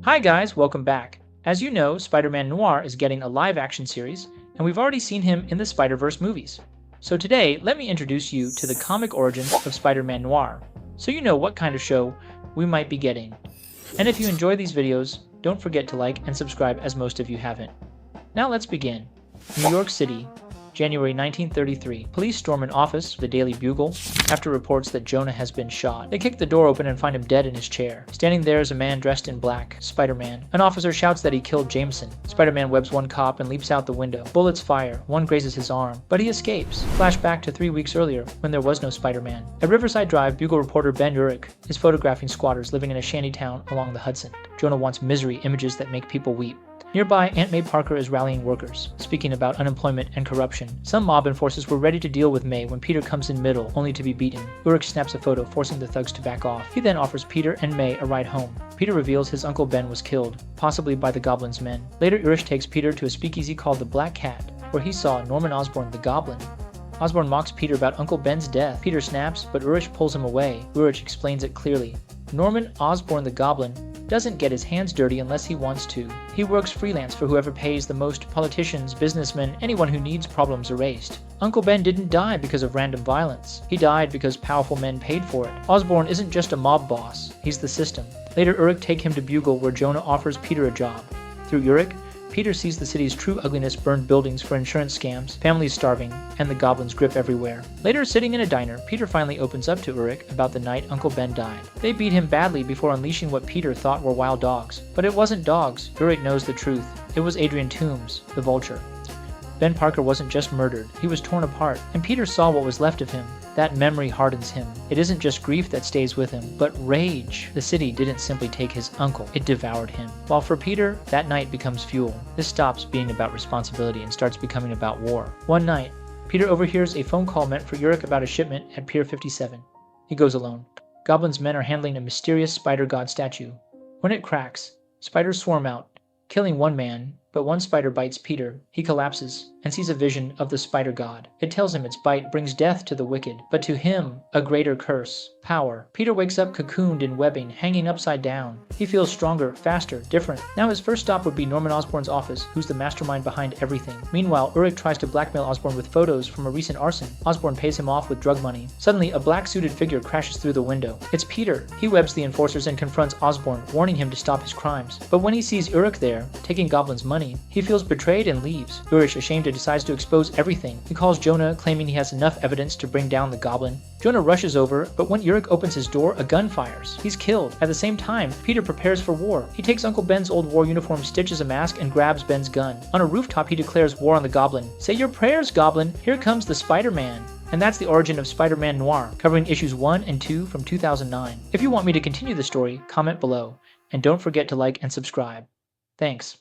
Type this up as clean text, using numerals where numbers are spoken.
Hi guys, welcome back. As you know, Spider-Man Noir is getting a live-action series, and we've already seen him in the Spider-Verse movies. So today, let me introduce you to the comic origins of Spider-Man Noir, so you know what kind of show we might be getting. And if you enjoy these videos, don't forget to like and subscribe as most of you haven't. Now let's begin. New York City, January 1933. Police storm an office of the Daily Bugle after reports that Jonah has been shot. They kick the door open and find him dead in his chair. Standing there is a man dressed in black, Spider-Man. An officer shouts that he killed Jameson. Spider-Man webs one cop and leaps out the window. Bullets fire. One grazes his arm, but he escapes. Flashback to 3 weeks earlier when there was no Spider-Man. At Riverside Drive, Bugle reporter Ben Urich is photographing squatters living in a shanty town along the Hudson. Jonah wants misery, images that make people weep. Nearby, Aunt May Parker is rallying workers, speaking about unemployment and corruption. Some mob enforcers were ready to deal with May when Peter comes in middle, only to be beaten. Urich snaps a photo, forcing the thugs to back off. He then offers Peter and May a ride home. Peter reveals his Uncle Ben was killed, possibly by the Goblin's men. Later, Urich takes Peter to a speakeasy called the Black Cat, where he saw Norman Osborn the Goblin. Osborn mocks Peter about Uncle Ben's death. Peter snaps, but Urich pulls him away. Urich explains it clearly. Norman Osborn the Goblin doesn't get his hands dirty unless he wants to. He works freelance for whoever pays the most: politicians, businessmen, anyone who needs problems erased. Uncle Ben didn't die because of random violence. He died because powerful men paid for it. Osborn isn't just a mob boss, he's the system. Later, Urich takes him to Bugle, where Jonah offers Peter a job. Through Urich, Peter sees the city's true ugliness: burned buildings for insurance scams, families starving, and the Goblin's grip everywhere. Later, sitting in a diner, Peter finally opens up to Urich about the night Uncle Ben died. They beat him badly before unleashing what Peter thought were wild dogs. But it wasn't dogs. Urich knows the truth. It was Adrian Toombs, the Vulture. Ben Parker wasn't just murdered, he was torn apart, and Peter saw what was left of him. That memory hardens him. It isn't just grief that stays with him, but rage. The city didn't simply take his uncle, it devoured him. While for Peter, that night becomes fuel. This stops being about responsibility and starts becoming about war. One night, Peter overhears a phone call meant for Urich about a shipment at Pier 57. He goes alone. Goblin's men are handling a mysterious spider god statue. When it cracks, spiders swarm out, killing one man, but one spider bites Peter. He collapses and sees a vision of the spider god. It tells him its bite brings death to the wicked, but to him, a greater curse: power. Peter wakes up cocooned in webbing, hanging upside down. He feels stronger, faster, different. Now his first stop would be Norman Osborn's office, who's the mastermind behind everything. Meanwhile, Urich tries to blackmail Osborn with photos from a recent arson. Osborn pays him off with drug money. Suddenly, a black-suited figure crashes through the window. It's Peter. He webs the enforcers and confronts Osborn, warning him to stop his crimes. But when he sees Urich there, taking Goblin's money, he feels betrayed and leaves. Urich, ashamed, decides to expose everything. He calls Jonah, claiming he has enough evidence to bring down the Goblin. Jonah rushes over, but when Urich opens his door, a gun fires. He's killed. At the same time, Peter prepares for war. He takes Uncle Ben's old war uniform, stitches a mask, and grabs Ben's gun. On a rooftop, he declares war on the Goblin. "Say your prayers, Goblin! Here comes the Spider-Man!" And that's the origin of Spider-Man Noir, covering issues 1 and 2 from 2009. If you want me to continue the story, comment below. And don't forget to like and subscribe. Thanks.